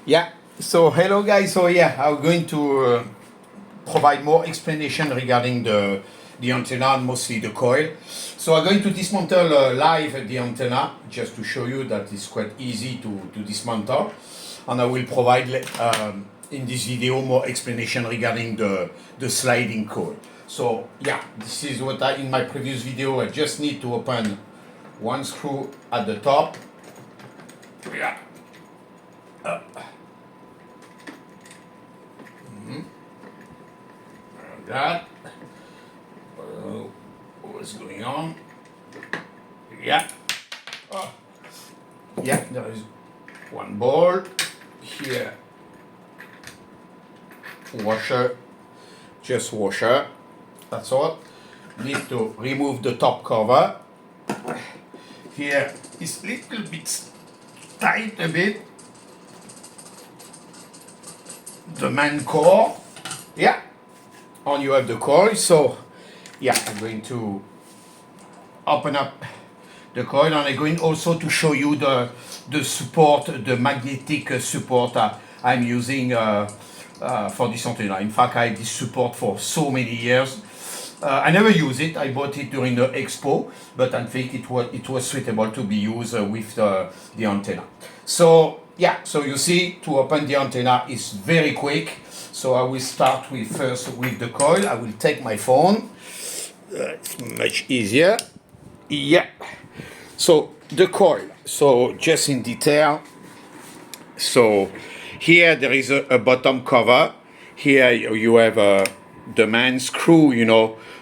Yeah, so hello guys. So yeah, I'm going to provide more explanation regarding the antenna and mostly the coil. So I'm going to dismantle live the antenna just to show you that it's quite easy to dismantle. And I will provide in this video more explanation regarding the sliding coil. So yeah, this is what in my previous video, I just need to open one screw at the top. Yeah. That. What's going on? Yeah. Oh. Yeah, there is one bolt here. Washer, just washer. That's all. Need to remove the top cover. Here is a little bit tight a bit. The main core. Yeah. And you have the coil. So yeah, I'm going to open up the coil, and I'm going also to show you the support, the magnetic support I'm using for this antenna. In fact, I had this support for so many years. I never use it. I bought it during the expo, but I think it was suitable to be used with the antenna. So yeah, so you see, to open the antenna is very quick. So I will start first with the coil. I will take my phone. It's much easier. Yeah. So the coil. So just in detail. So here there is a bottom cover. Here you have the main screw,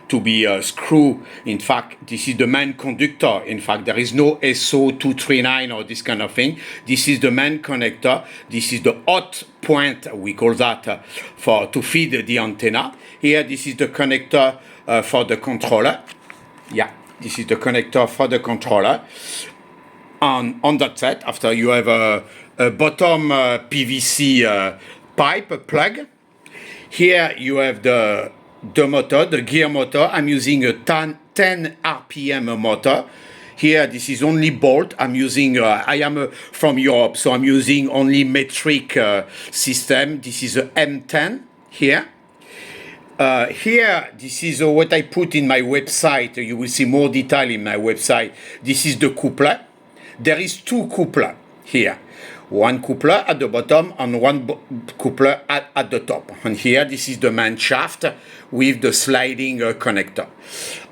to be a screw. In fact, this is the main conductor. In fact, there is no SO239 or this kind of thing. This is the main connector. This is the hot point, we call that, to feed the antenna. Here, this is the connector for the controller. Yeah, this is the connector for the controller. On that set, after you have a bottom PVC pipe plug. Here you have the motor, the gear motor. I'm using a 10 RPM motor. Here, this is only bolt. I'm using, I am from Europe, so I'm using only metric system. This is a M10 here. Here, this is what I put in my website. You will see more detail in my website. This is the coupler. There is two coupler here. One coupler at the bottom and one coupler at the top. And here, this is the main shaft with the sliding connector.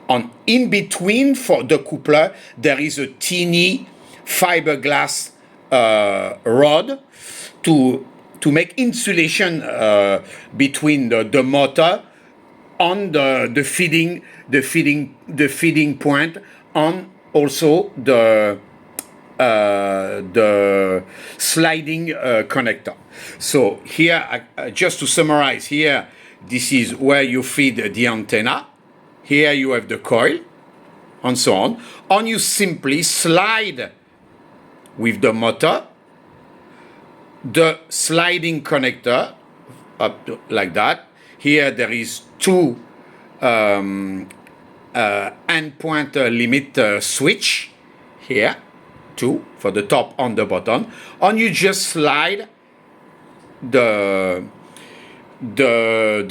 And in between for the coupler, there is a teeny fiberglass rod to make insulation between the motor on the feeding point, and also the sliding connector. So here, just to summarize, here, this is where you feed the antenna. Here you have the coil, and so on. And you simply slide with the motor the sliding connector up like that. Here there is two endpoint limit switch here. Two for the top and the bottom, and you just slide the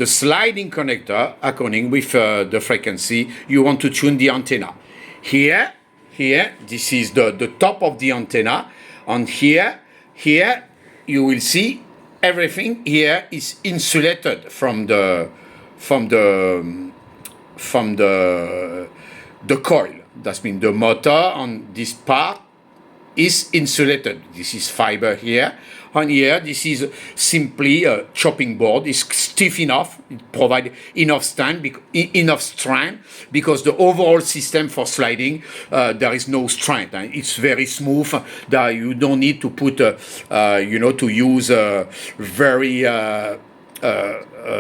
sliding connector according with the frequency you want to tune the antenna. Here, this is the top of the antenna, and here you will see everything here is insulated from the coil. That means the motor on this part is insulated. This is fiber here. And here, this is simply a chopping board. It's stiff enough. It provides enough strength because the overall system for sliding, there is no strength. It's very smooth. That you don't need to put, to use very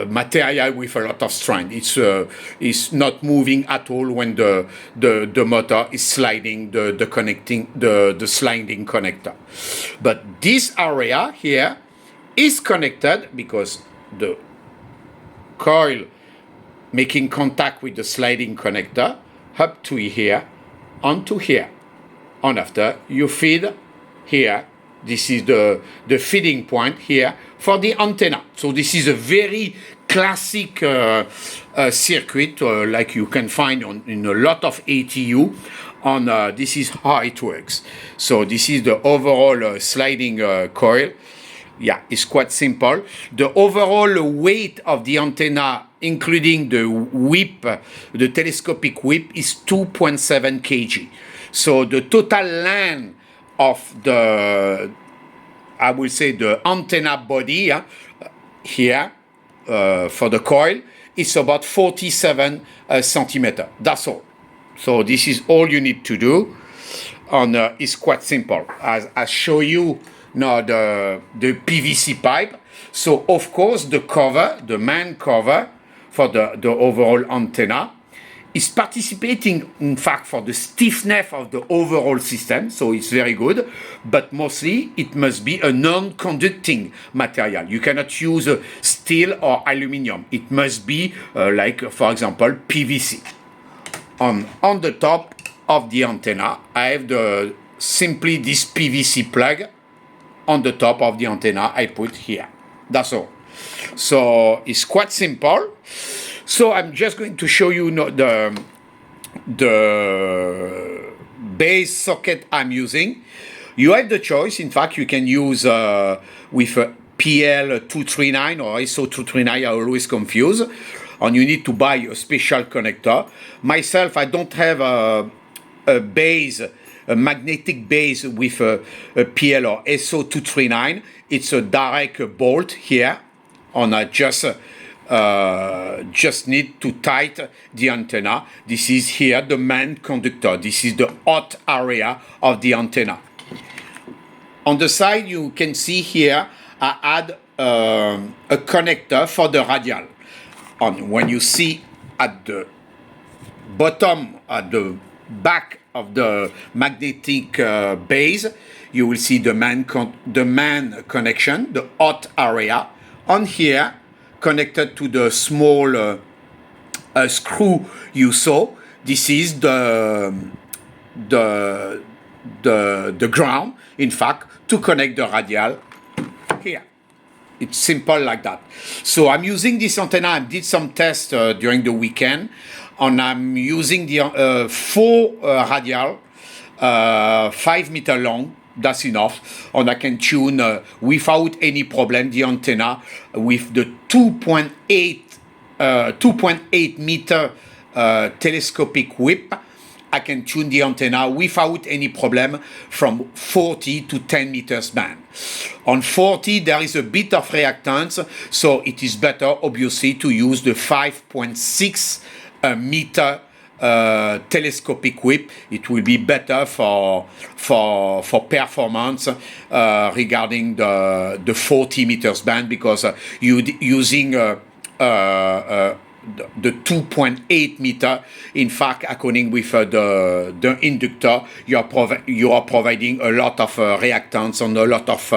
material with a lot of strength. It's not moving at all when the motor is sliding the sliding connector. But this area here is connected because the coil making contact with the sliding connector up to here onto here, and after you feed here This is the feeding point here for the antenna. So this is a very classic circuit like you can find in a lot of ATU. This is how it works. So this is the overall sliding coil. Yeah, it's quite simple. The overall weight of the antenna, including the whip, the telescopic whip, is 2.7 kg. So the total length of the, I will say, the antenna body here for the coil is about 47 centimeters. That's all. So this is all you need to do. And it's quite simple. As I show you now the PVC pipe. So of course the cover, the main cover for the overall antenna is participating in fact for the stiffness of the overall system. So it's very good, but mostly it must be a non-conducting material. You cannot use steel or aluminum. It must be like, for example, PVC. On the top of the antenna, I have simply this PVC plug on the top of the antenna I put here. That's all. So it's quite simple. So I'm just going to show you the base socket I'm using. You have the choice. In fact, you can use with a PL239 or SO239. I always confuse. And you need to buy a special connector. Myself, I don't have a base, a magnetic base with a PL or SO239. It's a direct bolt here, and I just need to tighten the antenna. This is here the main conductor. This is the hot area of the antenna. On the side, you can see here I add a connector for the radial. And when you see at the bottom, at the back of the magnetic base, you will see the main connection, the hot area. On here, connected to the small screw you saw, this is the ground, in fact, to connect the radial here. It's simple like that. So I'm using this antenna. I did some tests during the weekend, and I'm using the 4 radial, 5 meter long. That's enough, and I can tune without any problem the antenna with the 2.8 meter telescopic whip. I can tune the antenna without any problem from 40 to 10 meters band. On 40, there is a bit of reactance, so it is better, obviously, to use the 5.6 meter telescopic whip. It will be better for performance regarding the 40 meters band, because using the 2.8 meter, in fact, according with the inductor, you are providing a lot of reactance and a lot of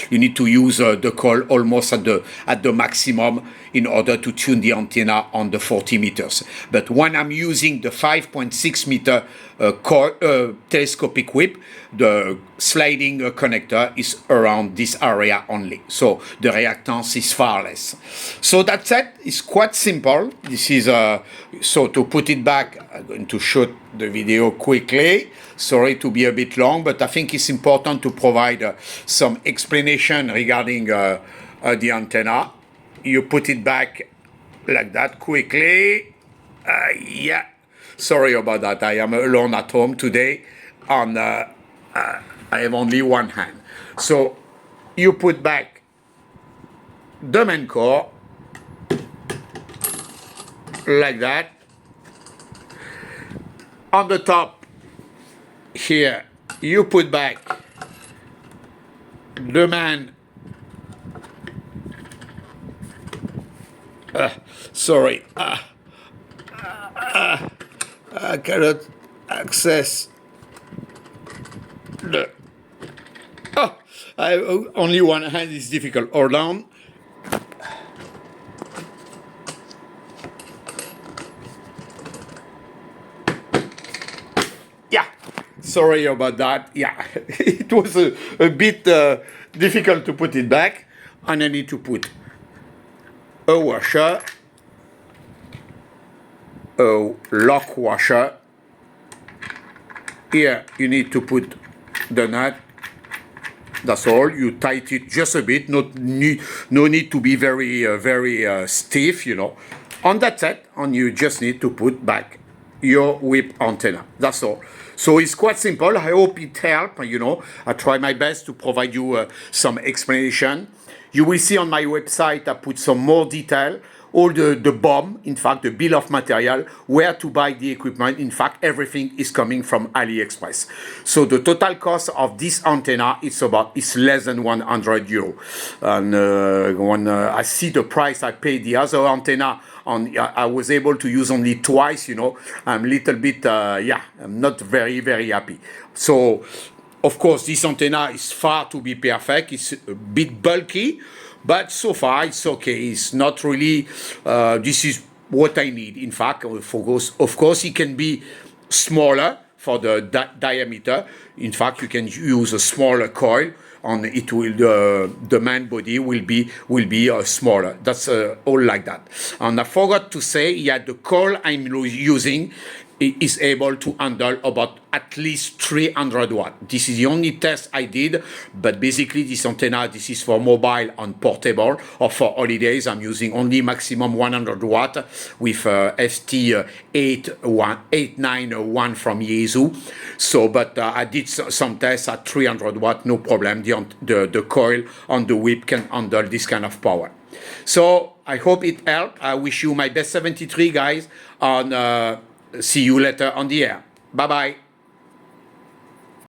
you need to use the coil almost at the maximum in order to tune the antenna on the 40 meters. But when I'm using the 5.6 meter telescopic whip, the sliding connector is around this area only. So the reactance is far less. So that's it. It's quite simple. This is so to put it back, I'm going to shoot the video quickly. Sorry to be a bit long, but I think it's important to provide some explanation regarding the antenna. You put it back like that quickly. Yeah, sorry about that. I am alone at home today, and I have only one hand. So you put back the main core like that. On the top here, you put back the main. Sorry, I cannot access the. Oh, I have only one hand. It's difficult. Hold on. Yeah. sorry about that. Yeah, it was a bit difficult to put it back. And I need to put a washer, a lock washer. Here you need to put the nut. That's all. You tight it just a bit. No need to be very stiff, you know. On that set, and you just need to put back your whip antenna. That's all. So it's quite simple. I hope it helped. You know, I try my best to provide you some explanation. You will see on my website I put some more detail, all the BOM, in fact, the bill of material, where to buy the equipment. In fact, everything is coming from AliExpress. So the total cost of this antenna is less than 100 euro. And when I see the price I paid the other antenna, I was able to use only twice, you know. I'm a little bit, I'm not very happy. So, of course, this antenna is far to be perfect. It's a bit bulky, but so far it's okay. It's not really, this is what I need. In fact, of course, it can be smaller for the diameter. In fact, you can use a smaller coil, and it will the main body will be smaller. That's all like that. And I forgot to say, yeah, the coil I'm using is able to handle about at least 300 watts. This is the only test I did, but basically this antenna, this is for mobile and portable, or for holidays. I'm using only maximum 100 watt with ST8901 from Yaesu. So, but I did some tests at 300 watt, no problem. The coil on the whip can handle this kind of power. So I hope it helped. I wish you my best 73, guys, and see you later on the air. Bye-bye.